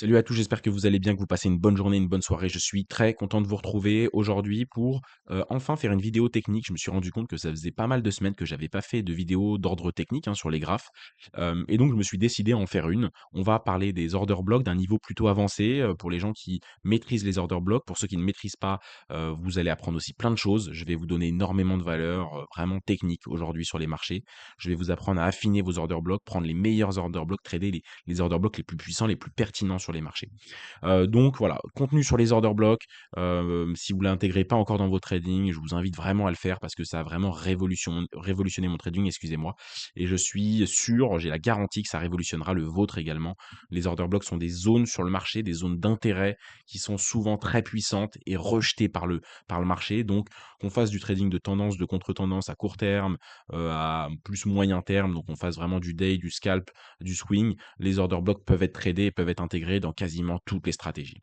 Salut à tous, j'espère que vous allez bien, que vous passez une bonne journée, une bonne soirée. Je suis très content de vous retrouver aujourd'hui pour enfin faire une vidéo technique. Je me suis rendu compte que ça faisait pas mal de semaines que j'avais pas fait de vidéo d'ordre technique sur les graphes. Et donc je me suis décidé à en faire une. On va parler des order blocks d'un niveau plutôt avancé pour les gens qui maîtrisent les order blocks. Pour ceux qui ne maîtrisent pas, vous allez apprendre aussi plein de choses. Je vais vous donner énormément de valeur vraiment technique aujourd'hui sur les marchés. Je vais vous apprendre à affiner vos order blocks, prendre les meilleurs order blocks, trader les order blocks les plus puissants, les plus pertinents sur les marchés. Donc voilà, contenu sur les order blocks, si vous l'intégrez pas encore dans vos trading, je vous invite vraiment à le faire parce que ça a vraiment révolutionné mon trading, excusez-moi, et je suis sûr, j'ai la garantie que ça révolutionnera le vôtre également. Les order blocks sont des zones sur le marché, des zones d'intérêt qui sont souvent très puissantes et rejetées par le marché. Donc qu'on fasse du trading de tendance, de contre-tendance à court terme, à plus moyen terme, donc on fasse vraiment du day, du scalp, du swing, les order blocks peuvent être tradés et peuvent être intégrés dans quasiment toutes les stratégies.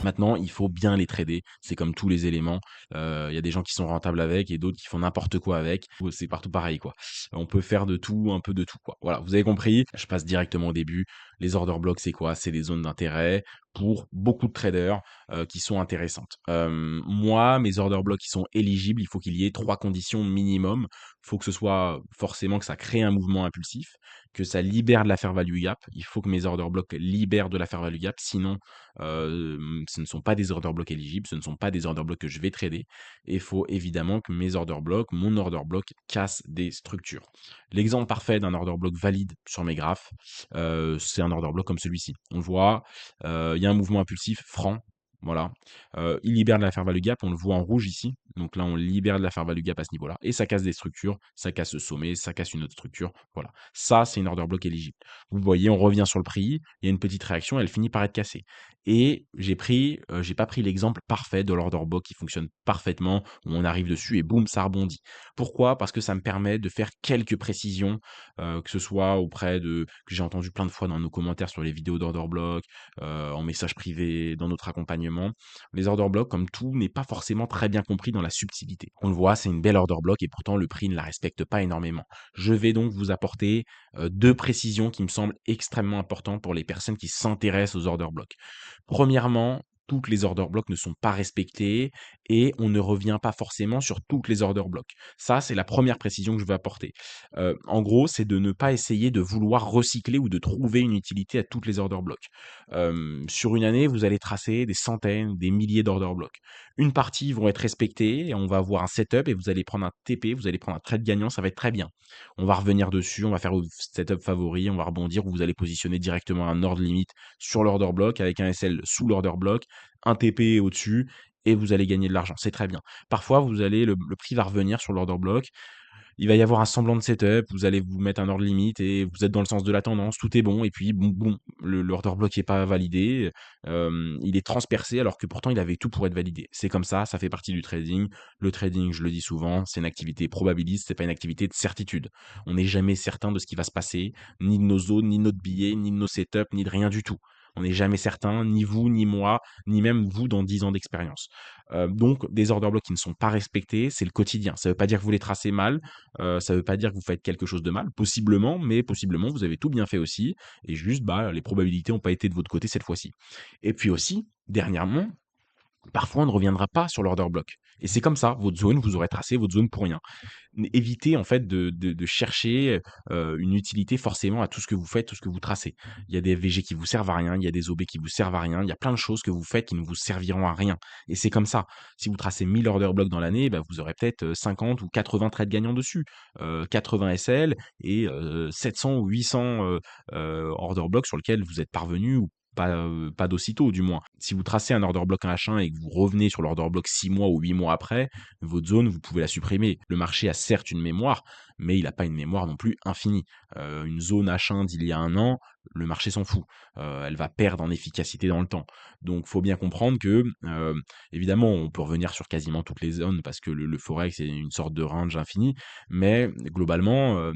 Maintenant, il faut bien les trader. C'est comme tous les éléments. Il y a des gens qui sont rentables avec et d'autres qui font n'importe quoi avec. C'est partout pareil, quoi. On peut faire de tout, un peu de tout, quoi. Voilà, vous avez compris. Je passe directement au début. Les order blocks, c'est quoi? C'est des zones d'intérêt pour beaucoup de traders qui sont intéressantes. Moi, mes order blocks qui sont éligibles, il faut qu'il y ait 3 conditions minimum. Il faut que ce soit forcément que ça crée un mouvement impulsif, que ça libère de la fair value gap. Il faut que mes order blocks libèrent de la fair value gap. Sinon, ce ne sont pas des order blocks éligibles, ce ne sont pas des order blocks que je vais trader. Et il faut évidemment que mes order blocks, mon order block casse des structures. L'exemple parfait d'un order block valide sur mes graphes, c'est un order block comme celui-ci. On le voit, il y a un mouvement impulsif franc, voilà. Il libère de la fair value gap, on le voit en rouge ici. Donc là, on libère de la fair value gap à ce niveau-là. Et ça casse des structures, ça casse ce sommet, ça casse une autre structure. Voilà. Ça, c'est une order block éligible. Vous voyez, on revient sur le prix, il y a une petite réaction, elle finit par être cassée. Et j'ai pas pris l'exemple parfait de l'order block qui fonctionne parfaitement, où on arrive dessus et boum, ça rebondit. Pourquoi? Parce que ça me permet de faire quelques précisions, que ce soit auprès de que j'ai entendu plein de fois dans nos commentaires sur les vidéos d'order block, en message privé, dans notre accompagnement. Les order blocks, comme tout, n'est pas forcément très bien compris dans la subtilité. On le voit, c'est une belle order block et pourtant le prix ne la respecte pas énormément. Je vais donc vous apporter 2 précisions qui me semblent extrêmement importantes pour les personnes qui s'intéressent aux order blocks. Premièrement, toutes les order blocks ne sont pas respectées et on ne revient pas forcément sur toutes les order blocks. Ça, c'est la première précision que je veux apporter. En gros, c'est de ne pas essayer de vouloir recycler ou de trouver une utilité à toutes les order blocks. Sur une année, vous allez tracer des centaines, des milliers d'order blocks. Une partie vont être respectées et on va avoir un setup et vous allez prendre un TP, vous allez prendre un trade gagnant, ça va être très bien. On va revenir dessus, on va faire vos setup favori, on va rebondir ou vous allez positionner directement un ordre limite sur l'order block avec un SL sous l'order block, un TP au-dessus et vous allez gagner de l'argent. C'est très bien. Parfois, le prix va revenir sur l'order block. Il va y avoir un semblant de setup, vous allez vous mettre un ordre limite et vous êtes dans le sens de la tendance, tout est bon et puis boum, boum, l'order block est pas validé, il est transpercé alors que pourtant il avait tout pour être validé. C'est comme ça fait partie du trading. Le trading, je le dis souvent, c'est une activité probabiliste, c'est pas une activité de certitude. On n'est jamais certain de ce qui va se passer, ni de nos zones, ni de notre billet, ni de nos setups, ni de rien du tout. On n'est jamais certain, ni vous, ni moi, ni même vous dans 10 ans d'expérience. Donc des order blocks qui ne sont pas respectés, c'est le quotidien. Ça ne veut pas dire que vous les tracez mal, ça veut pas dire que vous faites quelque chose de mal, possiblement, mais possiblement vous avez tout bien fait aussi et juste, bah, les probabilités ont pas été de votre côté cette fois-ci. Et puis aussi, dernièrement, parfois on ne reviendra pas sur l'order block et c'est comme ça, votre zone, vous aurez tracé votre zone pour rien. Évitez en fait de chercher, une utilité forcément à tout ce que vous faites, tout ce que vous tracez. Il y a des FVG qui vous servent à rien, il y a des OB qui vous servent à rien, il y a plein de choses que vous faites qui ne vous serviront à rien et c'est comme ça. Si vous tracez 1000 order blocks dans l'année, bah, vous aurez peut-être, 50 ou 80 trades gagnants dessus, 80 SL et 700 ou 800, order blocks sur lesquels vous êtes parvenu ou pas d'aussitôt du moins. Si vous tracez un order block, un H1 et que vous revenez sur l'order block 6 mois ou 8 mois après, votre zone, vous pouvez la supprimer. Le marché a certes une mémoire, mais il n'a pas une mémoire non plus infinie. Une zone H1 d'il y a un an, le marché s'en fout. Elle va perdre en efficacité dans le temps. Donc, faut bien comprendre que, évidemment, on peut revenir sur quasiment toutes les zones parce que le forex est une sorte de range infini, mais globalement,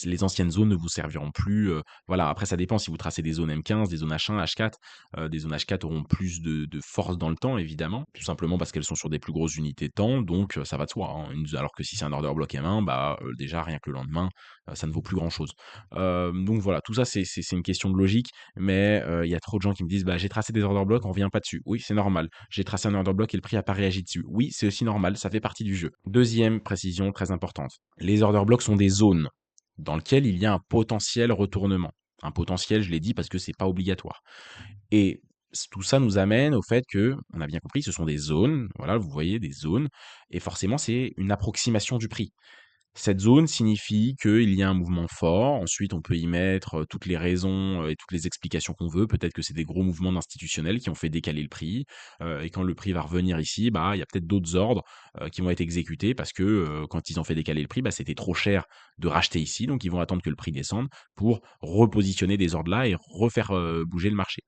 Les anciennes zones ne vous serviront plus, voilà. Après ça dépend si vous tracez des zones M15, des zones H1, H4, des zones H4 auront plus de force dans le temps évidemment, tout simplement parce qu'elles sont sur des plus grosses unités de temps donc ça va de soi, hein. Alors que si c'est un order block M1, bah, déjà rien que le lendemain, ça ne vaut plus grand chose. Donc voilà, tout ça c'est une question de logique, mais il y a trop de gens qui me disent: «Bah, j'ai tracé des order blocks, on revient pas dessus». Oui, c'est normal. J'ai tracé un order block et le prix a pas réagi dessus. Oui, c'est aussi normal, ça fait partie du jeu. Deuxième précision très importante, les order blocks sont des zones dans lequel il y a un potentiel retournement. Un potentiel, je l'ai dit, parce que c'est pas obligatoire. Et tout ça nous amène au fait que, on a bien compris, ce sont des zones, voilà, vous voyez, des zones, et forcément, c'est une approximation du prix. Cette zone signifie qu'il y a un mouvement fort. Ensuite, on peut y mettre toutes les raisons et toutes les explications qu'on veut. Peut-être que c'est des gros mouvements institutionnels qui ont fait décaler le prix. Et quand le prix va revenir ici, bah, il y a peut-être d'autres ordres qui vont être exécutés parce que quand ils ont fait décaler le prix, bah, c'était trop cher de racheter ici. Donc, ils vont attendre que le prix descende pour repositionner des ordres là et refaire bouger le marché.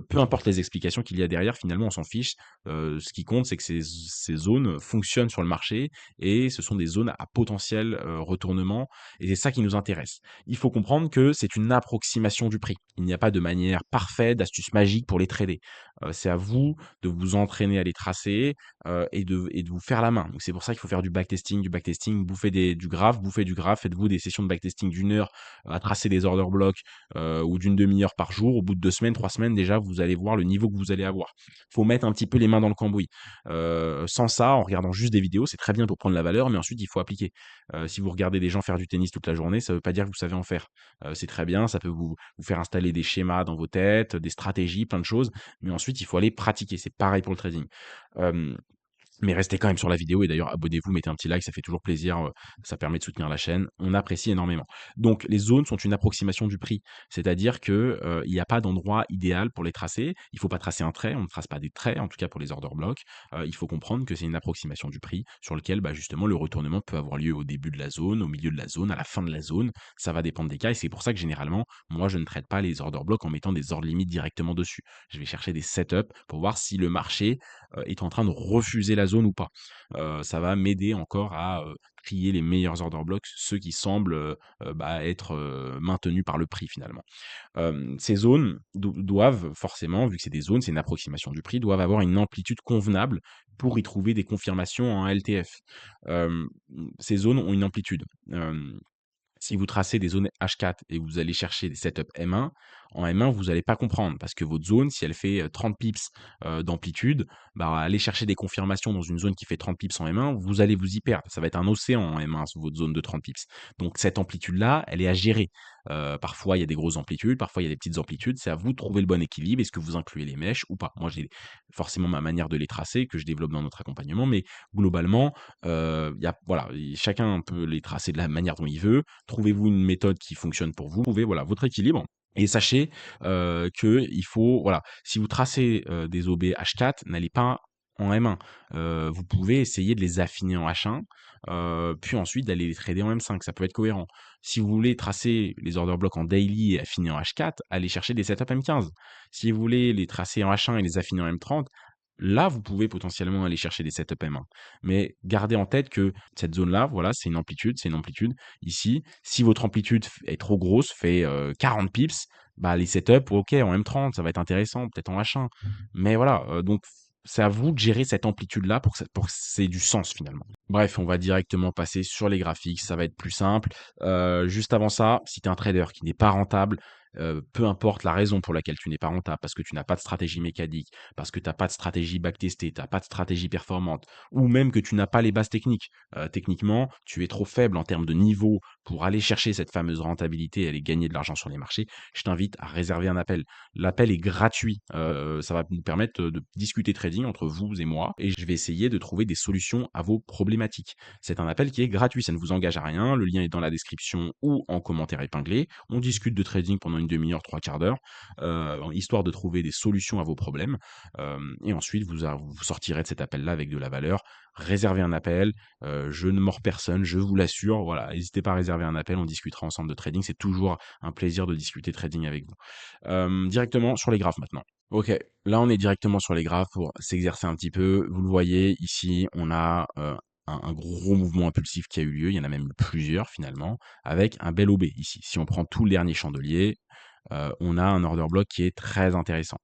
Peu importe les explications qu'il y a derrière, finalement, on s'en fiche. Ce qui compte, c'est que ces zones fonctionnent sur le marché et ce sont des zones à potentiel retournement et c'est ça qui nous intéresse. Il faut comprendre que c'est une approximation du prix. Il n'y a pas de manière parfaite, d'astuce magique pour les trader. C'est à vous de vous entraîner à les tracer et de vous faire la main. Donc c'est pour ça qu'il faut faire du backtesting, bouffer du graphe, faites-vous des sessions de backtesting d'une heure à tracer des order blocks ou d'une demi-heure par jour. Au bout de 2 semaines, 3 semaines, déjà, vous allez voir le niveau que vous allez avoir. Il faut mettre un petit peu les mains dans le cambouis. Sans ça, en regardant juste des vidéos, c'est très bien pour prendre la valeur, mais ensuite il faut appliquer. Si vous regardez des gens faire du tennis toute la journée, ça ne veut pas dire que vous savez en faire. C'est très bien, ça peut vous faire installer des schémas dans vos têtes, des stratégies, plein de choses, mais ensuite il faut aller pratiquer. C'est pareil pour le trading. Euh, mais restez quand même sur la vidéo et d'ailleurs abonnez-vous, mettez un petit like, ça fait toujours plaisir, ça permet de soutenir la chaîne. On apprécie énormément. Donc les zones sont une approximation du prix, c'est-à-dire que, il n'y a pas d'endroit idéal pour les tracer. Il faut pas tracer un trait, on ne trace pas des traits, en tout cas pour les order blocks. Il faut comprendre que c'est une approximation du prix sur lequel, bah, justement le retournement peut avoir lieu au début de la zone, au milieu de la zone, à la fin de la zone. Ça va dépendre des cas et c'est pour ça que généralement, moi je ne traite pas les order blocks en mettant des ordres limites directement dessus. Je vais chercher des setups pour voir si le marché est en train de refuser la zone ou pas. Ça va m'aider encore à trier les meilleurs order blocks, ceux qui semblent bah, être maintenus par le prix finalement. Ces zones doivent forcément, vu que c'est des zones, c'est une approximation du prix, doivent avoir une amplitude convenable pour y trouver des confirmations en LTF. Euh, Ces zones ont une amplitude. Si vous tracez des zones H4 et vous allez chercher des setups M1, en M1, vous allez pas comprendre parce que votre zone, si elle fait 30 pips d'amplitude, bah, aller chercher des confirmations dans une zone qui fait 30 pips en M1, vous allez vous y perdre. Ça va être un océan en M1 sur votre zone de 30 pips. Donc cette amplitude-là, elle est à gérer. Parfois, il y a des grosses amplitudes, parfois il y a des petites amplitudes. C'est à vous de trouver le bon équilibre. Est-ce que vous incluez les mèches ou pas? Moi, j'ai forcément ma manière de les tracer que je développe dans notre accompagnement, mais globalement, voilà, chacun peut les tracer de la manière dont il veut. Trouvez-vous une méthode qui fonctionne pour vous. Trouvez voilà votre équilibre. Et sachez que il faut voilà, si vous tracez des OB H4, n'allez pas en M1. Vous pouvez essayer de les affiner en H1, puis ensuite d'aller les trader en M5. Ça peut être cohérent. Si vous voulez tracer les order blocks en daily et affiner en H4, allez chercher des setups M15. Si vous voulez les tracer en H1 et les affiner en M30, là, vous pouvez potentiellement aller chercher des setups M1. Mais gardez en tête que cette zone-là, voilà, c'est une amplitude, c'est une amplitude. Ici, si votre amplitude est trop grosse, fait 40 pips, bah, les setups, ok, en M30, ça va être intéressant, peut-être en H1. Mais voilà, donc c'est à vous de gérer cette amplitude-là pour que c'est du sens finalement. Bref, on va directement passer sur les graphiques, ça va être plus simple. Juste avant ça, si tu es un trader qui n'est pas rentable, peu importe la raison pour laquelle tu n'es pas rentable, parce que tu n'as pas de stratégie mécanique, parce que tu as pas de stratégie backtestée, tu as pas de stratégie performante, ou même que tu n'as pas les bases techniques. Techniquement, tu es trop faible en termes de niveau pour aller chercher cette fameuse rentabilité et aller gagner de l'argent sur les marchés. Je t'invite à réserver un appel. L'appel est gratuit. Ça va nous permettre de discuter trading entre vous et moi et je vais essayer de trouver des solutions à vos problématiques. C'est un appel qui est gratuit, ça ne vous engage à rien. Le lien est dans la description ou en commentaire épinglé. On discute de trading pendant une demi-heure, trois quarts d'heure, histoire de trouver des solutions à vos problèmes. Et ensuite, vous sortirez de cet appel-là avec de la valeur. Réservez un appel. Je ne mords personne, je vous l'assure. Voilà, n'hésitez pas à réserver un appel. On discutera ensemble de trading. C'est toujours un plaisir de discuter trading avec vous. Directement sur les graphes maintenant. Ok, là on est directement sur les graphes pour s'exercer un petit peu. Vous le voyez ici, on a un gros mouvement impulsif qui a eu lieu, il y en a même eu plusieurs finalement, avec un bel OB ici. Si on prend tout le dernier chandelier, on a un order block qui est très intéressant.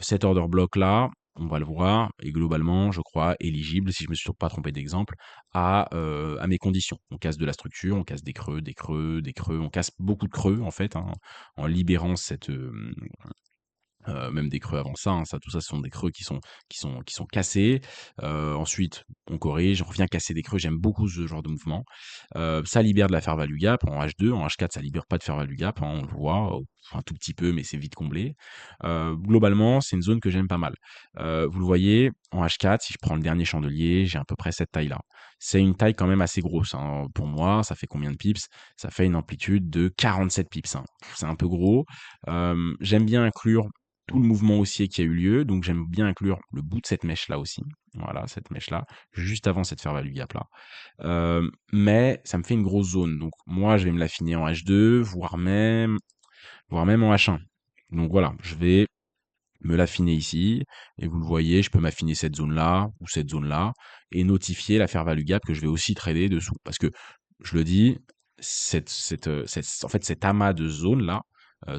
Cet order block-là, on va le voir, est globalement, je crois, éligible, si je me suis pas trompé d'exemple, à mes conditions. On casse de la structure, on casse des creux, des creux, des creux, on casse beaucoup de creux en fait, hein, en libérant cette, même des creux avant ça, hein, ça tout ça, ce sont des creux qui sont cassés. Ensuite, on corrige, on revient casser des creux. J'aime beaucoup ce genre de mouvement. Ça libère de la fair value gap en H2. En H4, ça libère pas de fair value gap, hein, on le voit, un tout petit peu, mais c'est vite comblé. Globalement, c'est une zone que j'aime pas mal. Vous le voyez, en H4, si je prends le dernier chandelier, j'ai à peu près cette taille-là. C'est une taille quand même assez grosse, hein. Pour moi, ça fait combien de pips? Ça fait une amplitude de 47 pips, hein. C'est un peu gros. J'aime bien inclure tout le mouvement haussier qui a eu lieu, donc j'aime bien inclure le bout de cette mèche-là aussi. Voilà, cette mèche-là, juste avant cette fair value gap-là. Mais ça me fait une grosse zone. Donc moi, je vais me l'affiner en H2, voire même en H1. Donc voilà, je vais me l'affiner ici, et vous le voyez, je peux m'affiner cette zone-là ou cette zone-là, et notifier la fair value gap que je vais aussi trader dessous. Parce que, je le dis, en fait, cet amas de zones-là,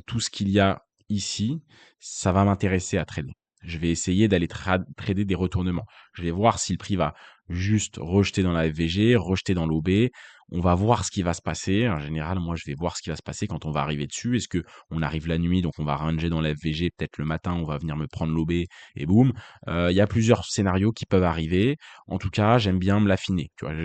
tout ce qu'il y a ici, ça va m'intéresser à trader. Je vais essayer d'aller trader des retournements. Je vais voir si le prix va juste rejeter dans la FVG, rejeter dans l'OB. On va voir ce qui va se passer. En général, moi, je vais voir ce qui va se passer quand on va arriver dessus. Est-ce que on arrive la nuit, donc on va ranger dans la FVG, peut-être le matin, on va venir me prendre l'OB et boum. Il y a plusieurs scénarios qui peuvent arriver. En tout cas, j'aime bien me l'affiner. Tu vois,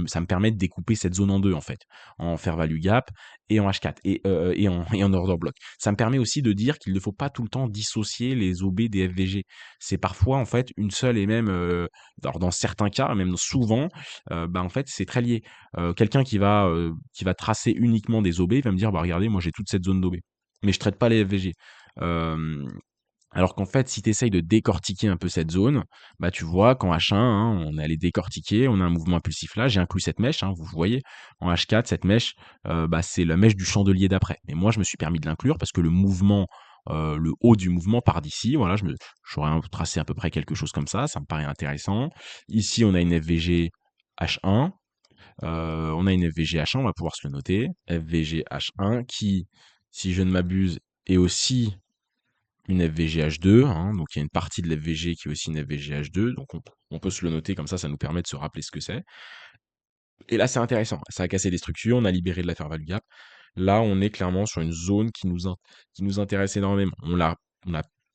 ça me permet de découper cette zone en deux, en fait, en fair value gap et en H4 et en order block. Ça me permet aussi de dire qu'il ne faut pas tout le temps dissocier les OB des FVG. C'est parfois, en fait, une seule et même, alors dans certains cas, même souvent, bah, en fait, c'est très lié. Quelqu'un qui va tracer uniquement des OB, il va me dire: «Bah, regardez, moi, j'ai toute cette zone d'OB, mais je traite pas les FVG». Hem, alors qu'en fait, si tu essayes de décortiquer un peu cette zone, bah, tu vois qu'en H1, hein, on est allé décortiquer, on a un mouvement impulsif là, j'ai inclus cette mèche, hein, vous voyez. En H4, cette mèche, bah, c'est la mèche du chandelier d'après. Mais moi, je me suis permis de l'inclure parce que le mouvement, le haut du mouvement part d'ici. Voilà, j'aurais tracé à peu près quelque chose comme ça me paraît intéressant. Ici, on a une FVG H1. On a une FVG H1, on va pouvoir se le noter. FVG H1 qui, si je ne m'abuse, est aussi une FVG H2, hein, donc il y a une partie de l'FVG qui est aussi une FVG H2, donc on peut se le noter comme ça nous permet de se rappeler ce que c'est. Et là, c'est intéressant, ça a cassé des structures, on a libéré de la fair value gap. Là, on est clairement sur une zone qui nous intéresse énormément. On a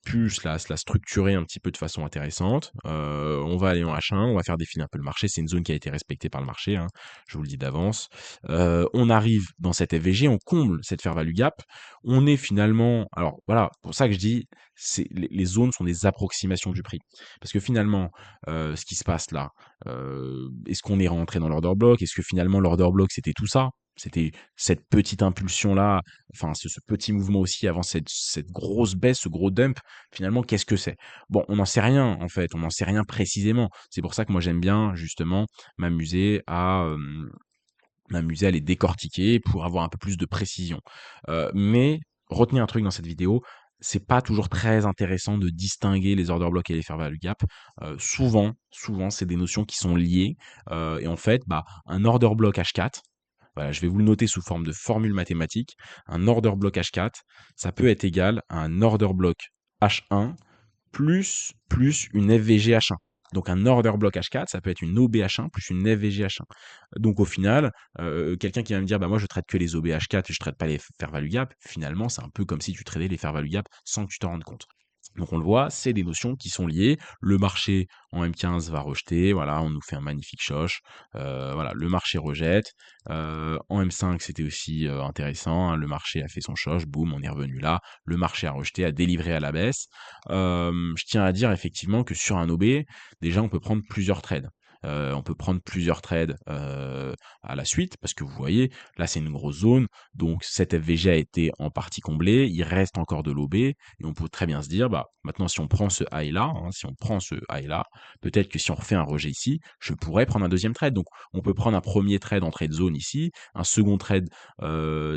pu se la structurer un petit peu de façon intéressante. On va aller en H1, on va faire défiler un peu le marché. C'est une zone qui a été respectée par le marché, hein, je vous le dis d'avance. On arrive dans cette FVG, on comble cette fair value gap. On est finalement, alors voilà, pour ça que je dis, les zones sont des approximations du prix. Parce que finalement, ce qui se passe là, est-ce qu'on est rentré dans l'order block? Est-ce que finalement l'order block c'était tout ça? C'était cette petite impulsion-là, enfin ce petit mouvement aussi avant cette grosse baisse, ce gros dump, finalement, qu'est-ce que c'est? Bon, on n'en sait rien en fait, on n'en sait rien précisément. C'est pour ça que moi j'aime bien justement m'amuser à les décortiquer pour avoir un peu plus de précision. Mais retenez un truc dans cette vidéo, c'est pas toujours très intéressant de distinguer les order blocks et les fair value gap. Souvent, c'est des notions qui sont liées, et en fait, bah, un order block H4, voilà, je vais vous le noter sous forme de formule mathématique. Un order block H4, ça peut être égal à un order block H1 plus une FVG H1. Donc un order block H4, ça peut être une OB H1 plus une FVG H1. Donc au final, quelqu'un qui va me dire bah moi je traite que les OB H4 et je traite pas les fair value gap, finalement c'est un peu comme si tu tradais les fair value gap sans que tu t'en rendes compte. Donc on le voit, c'est des notions qui sont liées. Le marché en M15 va rejeter, voilà, on nous fait un magnifique choche. Voilà, le marché rejette. En M5, c'était aussi intéressant, hein, le marché a fait son choche, boum, on est revenu là. Le marché a rejeté, a délivré à la baisse. Je tiens à dire effectivement que sur un OB, déjà on peut prendre plusieurs trades. On peut prendre plusieurs trades à la suite, parce que vous voyez, là c'est une grosse zone, donc cette FVG a été en partie comblée, il reste encore de l'OB, et on peut très bien se dire, bah, maintenant, si on prend ce high là, hein, si on prend ce high là, peut-être que si on refait un rejet ici, je pourrais prendre un deuxième trade. Donc, on peut prendre un premier trade en trade zone ici, un second trade,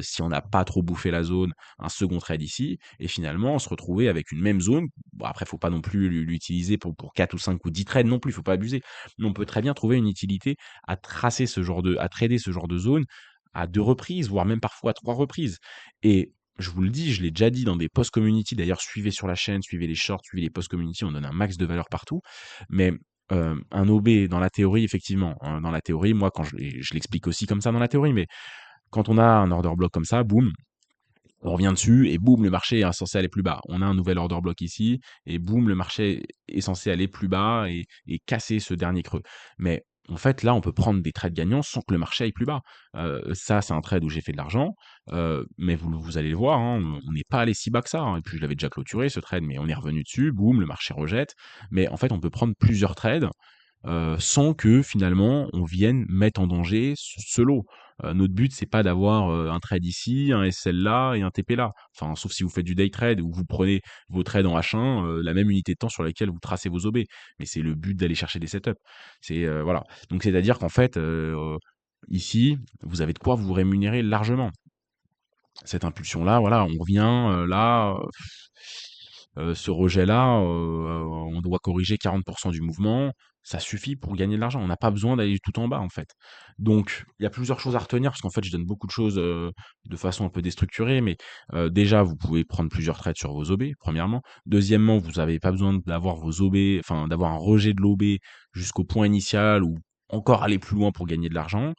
si on n'a pas trop bouffé la zone, un second trade ici, et finalement, on se retrouver avec une même zone. Bon, après, faut pas non plus l'utiliser pour 4 ou 5 ou 10 trades non plus, faut pas abuser. Mais on peut très très bien trouver une utilité à à trader ce genre de zone à 2 reprises, voire même parfois à 3 reprises. Et je vous le dis, je l'ai déjà dit dans des posts community, d'ailleurs suivez sur la chaîne, suivez les shorts, suivez les posts community, on donne un max de valeur partout. Mais, un OB dans la théorie effectivement, hein, dans la théorie, moi quand je l'explique aussi comme ça dans la théorie, mais quand on a un order block comme ça, boum, on revient dessus et boum, le marché est censé aller plus bas. On a un nouvel order block ici et boum, le marché est censé aller plus bas et casser ce dernier creux. Mais en fait, là, on peut prendre des trades gagnants sans que le marché aille plus bas. Ça, c'est un trade où j'ai fait de l'argent, mais vous allez le voir, hein, on n'est pas allé si bas que ça, hein, et puis je l'avais déjà clôturé ce trade, mais on est revenu dessus, boum, le marché rejette. Mais en fait, on peut prendre plusieurs trades sans que finalement on vienne mettre en danger ce lot. Notre but, c'est pas d'avoir, un trade ici, un SL là et un TP là. Enfin, sauf si vous faites du day trade où vous prenez vos trades en H1, la même unité de temps sur laquelle vous tracez vos OB. Mais c'est le but d'aller chercher des setups. C'est, voilà. Donc c'est-à-dire qu'en fait, ici, vous avez de quoi vous rémunérer largement. Cette impulsion-là, voilà, on revient, là, ce rejet-là, on doit corriger 40 du mouvement, ça suffit pour gagner de l'argent. On n'a pas besoin d'aller tout en bas, en fait. Donc il y a plusieurs choses à retenir parce qu'en fait, je donne beaucoup de choses, de façon un peu déstructurée, mais déjà, vous pouvez prendre plusieurs trades sur vos OB, premièrement. Deuxièmement, vous n'avez pas besoin d'avoir vos OB, enfin, d'avoir un rejet de l'OB jusqu'au point initial ou encore aller plus loin pour gagner de l'argent.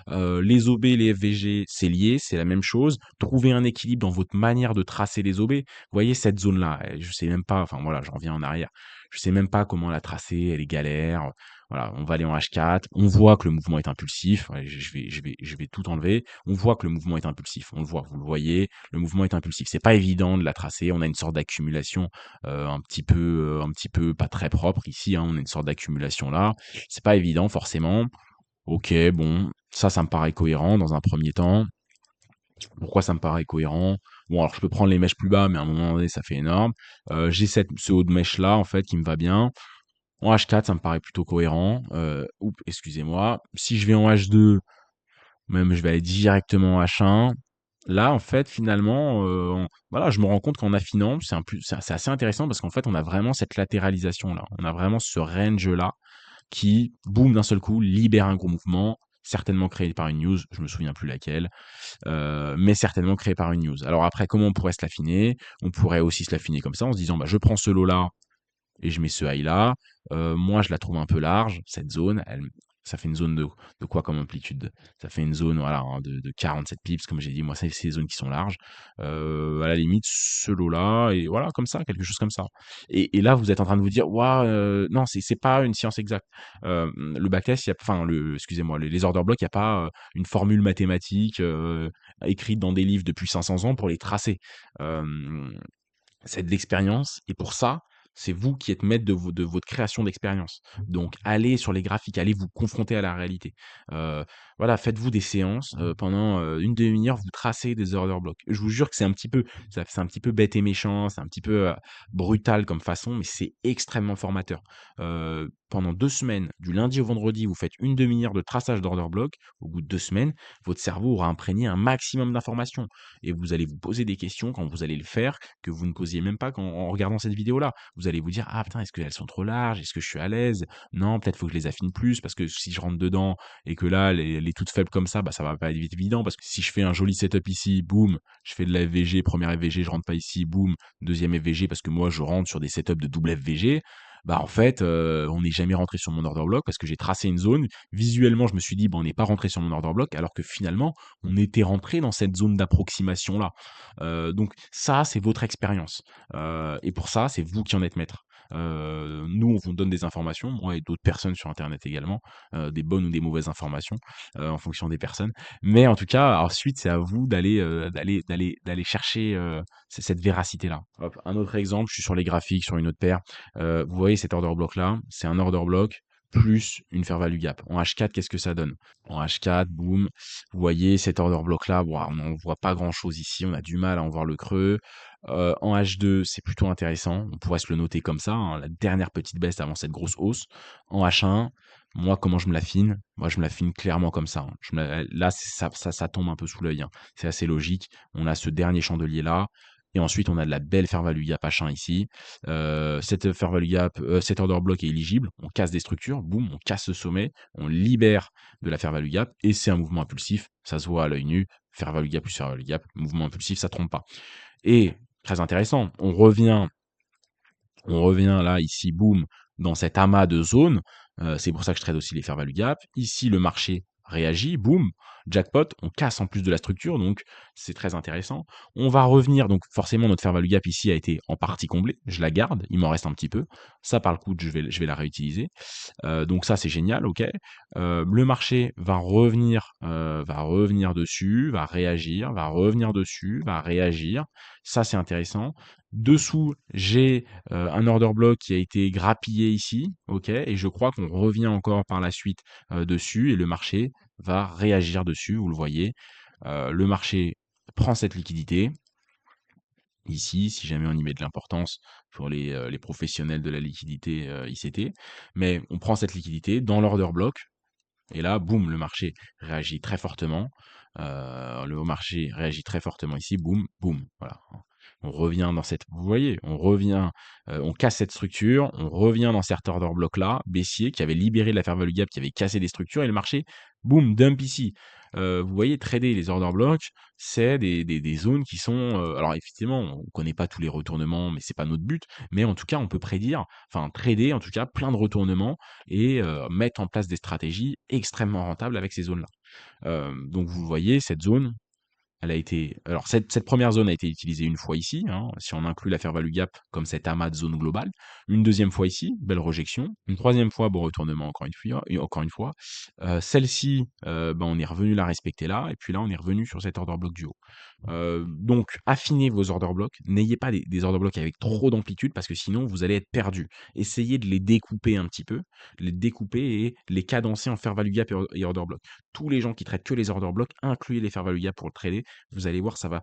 Les OB, les FVG, c'est lié, c'est la même chose. Trouver un équilibre dans votre manière de tracer les OB. Vous voyez cette zone-là, je sais même pas, enfin voilà, j'en reviens en arrière. Je sais même pas comment la tracer, elle est galère. Voilà, on va aller en H4, on voit que le mouvement est impulsif. Ouais, je vais tout enlever. On voit que le mouvement est impulsif. On le voit, vous le voyez, le mouvement est impulsif. C'est pas évident de la tracer. On a une sorte d'accumulation un petit peu pas très propre ici. Hein, on a une sorte d'accumulation là. C'est pas évident forcément. OK, bon, ça me paraît cohérent dans un premier temps. Pourquoi ça me paraît cohérent? Bon, alors je peux prendre les mèches plus bas, mais à un moment donné, ça fait énorme. J'ai ce haut de mèche-là, en fait, qui me va bien. En H4, ça me paraît plutôt cohérent. Excusez-moi. Si je vais en H2, même je vais aller directement en H1. Là, en fait, finalement, voilà, je me rends compte qu'en affinant, c'est assez intéressant parce qu'en fait, on a vraiment cette latéralisation-là. On a vraiment ce range-là qui, boum, d'un seul coup, libère un gros mouvement, certainement créé par une news, je me souviens plus laquelle, mais certainement créé par une news. Alors après, comment on pourrait se l'affiner? On pourrait aussi se l'affiner comme ça, en se disant, bah, je prends ce lot-là et je mets ce high là. Moi, je la trouve un peu large, cette zone. Ça fait une zone de quoi comme amplitude? Ça fait une zone voilà, hein, de 47 pips, comme j'ai dit. Moi, c'est les zones qui sont larges. À la limite, ce lot-là, et voilà, comme ça, quelque chose comme ça. Et là, vous êtes en train de vous dire, waouh, non, c'est pas une science exacte. Le backtest, enfin, excusez-moi, les order blocks, il n'y a pas une formule mathématique écrite dans des livres depuis 500 ans pour les tracer. Euh, c'est de l'expérience et pour ça, c'est vous qui êtes maître de votre création d'expérience. Donc allez sur les graphiques, allez vous confronter à la réalité. Voilà, faites-vous des séances, pendant, une demi-heure, vous tracez des order blocks. Je vous jure que c'est un petit peu bête et méchant, c'est un petit peu, brutal comme façon, mais c'est extrêmement formateur. Pendant 2 semaines, du lundi au vendredi, vous faites une demi-heure de traçage d'order block. Au bout de 2 semaines, votre cerveau aura imprégné un maximum d'informations et vous allez vous poser des questions quand vous allez le faire que vous ne posiez même pas en regardant cette vidéo-là. Vous allez vous dire: «Ah putain, est-ce qu'elles sont trop larges? Est-ce que je suis à l'aise? Non, peut-être faut que je les affine plus parce que si je rentre dedans et que là, les toutes faibles comme ça, bah, ça va pas être évident parce que si je fais un joli setup ici, boum, je fais de la FVG, première FVG, je rentre pas ici, boum, deuxième FVG parce que moi je rentre sur des setups de double FVG». Bah, en fait, on n'est jamais rentré sur mon order block parce que j'ai tracé une zone. Visuellement, je me suis dit: «Bah, on n'est pas rentré sur mon order block», alors que finalement, on était rentré dans cette zone d'approximation-là. Donc ça, c'est votre expérience. Et pour ça, c'est vous qui en êtes maître. Nous, on vous donne des informations, moi et d'autres personnes sur internet également, des bonnes ou des mauvaises informations, en fonction des personnes. Mais en tout cas, ensuite, c'est à vous d'aller chercher, cette véracité-là. Hop, un autre exemple, je suis sur les graphiques, sur une autre paire. Vous voyez cet order block-là, c'est un order block plus une fair value gap. En H4, qu'est-ce que ça donne? En H4, boum, vous voyez cet order block-là, ouah, on n'en voit pas grand-chose ici, on a du mal à en voir le creux. En H2, c'est plutôt intéressant, on pourrait se le noter comme ça, hein, la dernière petite baisse avant cette grosse hausse. En H1, moi, comment je me l'affine? Moi, je me l'affine clairement comme ça, hein. Là, ça tombe un peu sous l'œil, hein. C'est assez logique. On a ce dernier chandelier-là, Et ensuite, on a de la belle fair value gap H1 ici. Cette fair value gap, cet order block est éligible. On casse des structures, boum, on casse ce sommet, on libère de la fair value gap et c'est un mouvement impulsif. Ça se voit à l'œil nu. Fair value gap plus fair value gap, mouvement impulsif, ça trompe pas. Et très intéressant, on revient là, ici, boum, dans cet amas de zones. C'est pour ça que je trade aussi les fair value gap. Ici, le marché réagit, boum, jackpot, on casse en plus de la structure, donc c'est très intéressant. On va revenir, donc forcément notre fair value gap ici a été en partie comblée, je la garde, il m'en reste un petit peu. Ça, par le coup, je vais la réutiliser. Donc ça, c'est génial, ok. Le marché va revenir dessus, va réagir, va revenir dessus, va réagir. Ça, c'est intéressant. Dessous, j'ai un order block qui a été grappillé ici, ok, et je crois qu'on revient encore par la suite dessus, et le marché va réagir dessus, vous le voyez. Le marché prend cette liquidité, ici, si jamais on y met de l'importance pour les professionnels de la liquidité ICT, mais on prend cette liquidité dans l'order block, et là, boum, le marché réagit très fortement. Le marché réagit très fortement ici, boum, boum, voilà. On revient dans cette, vous voyez, on revient, on casse cette structure, on revient dans cet order block là, baissier, qui avait libéré la fair value gap, qui avait cassé des structures, et le marché, boum, dump ici. Vous voyez, trader les order blocks, c'est des zones qui sont, alors effectivement, on connaît pas tous les retournements, mais c'est pas notre but, mais en tout cas, on peut prédire, enfin trader en tout cas plein de retournements et mettre en place des stratégies extrêmement rentables avec ces zones-là. Donc vous voyez, cette zone, elle a été, alors cette première zone a été utilisée une fois ici, hein, si on inclut la fair value gap comme cet amas de zone globale. Une deuxième fois ici, belle rejection. Une troisième fois, bon retournement encore une fois. Encore une fois. Celle-ci, ben, on est revenu la respecter là, et puis là on est revenu sur cet order block du haut. Donc affinez vos order blocks, n'ayez pas des order blocks avec trop d'amplitude parce que sinon vous allez être perdu. Essayez de les découper un petit peu, les découper et les cadencer en fair value gap et order block. Tous les gens qui traitent que les order blocks, incluez les fair value gap pour le trader. Vous allez voir, ça va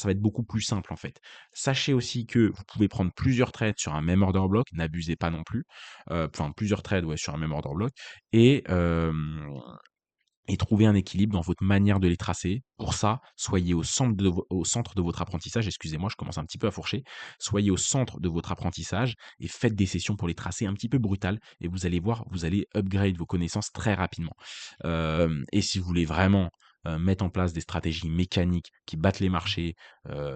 être beaucoup plus simple en fait. Sachez aussi que vous pouvez prendre plusieurs trades sur un même order block, n'abusez pas non plus. Enfin, plusieurs trades ouais, sur un même order block. Et trouver un équilibre dans votre manière de les tracer. Pour ça, soyez au centre de votre apprentissage. Excusez-moi, je commence un petit peu à fourcher. Soyez au centre de votre apprentissage et faites des sessions pour les tracer un petit peu brutales. Et vous allez voir, vous allez upgrade vos connaissances très rapidement. Et si vous voulez vraiment mettre en place des stratégies mécaniques qui battent les marchés,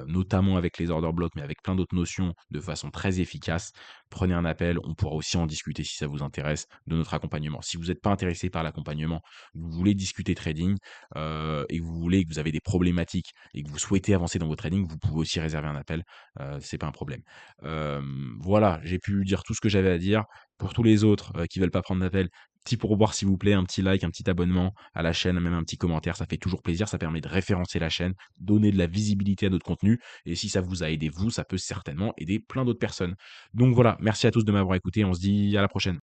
notamment avec les order blocks, mais avec plein d'autres notions de façon très efficace, prenez un appel. On pourra aussi en discuter si ça vous intéresse de notre accompagnement. Si vous n'êtes pas intéressé par l'accompagnement, vous voulez discuter trading et que vous avez des problématiques et que vous souhaitez avancer dans votre trading, vous pouvez aussi réserver un appel, c'est pas un problème. Voilà, j'ai pu dire tout ce que j'avais à dire. Pour tous les autres qui veulent pas prendre d'appel, petit pourboire s'il vous plaît, un petit like, un petit abonnement à la chaîne, même un petit commentaire, ça fait toujours plaisir, ça permet de référencer la chaîne, donner de la visibilité à notre contenu, et si ça vous a aidé vous, ça peut certainement aider plein d'autres personnes. Donc voilà, merci à tous de m'avoir écouté, on se dit à la prochaine.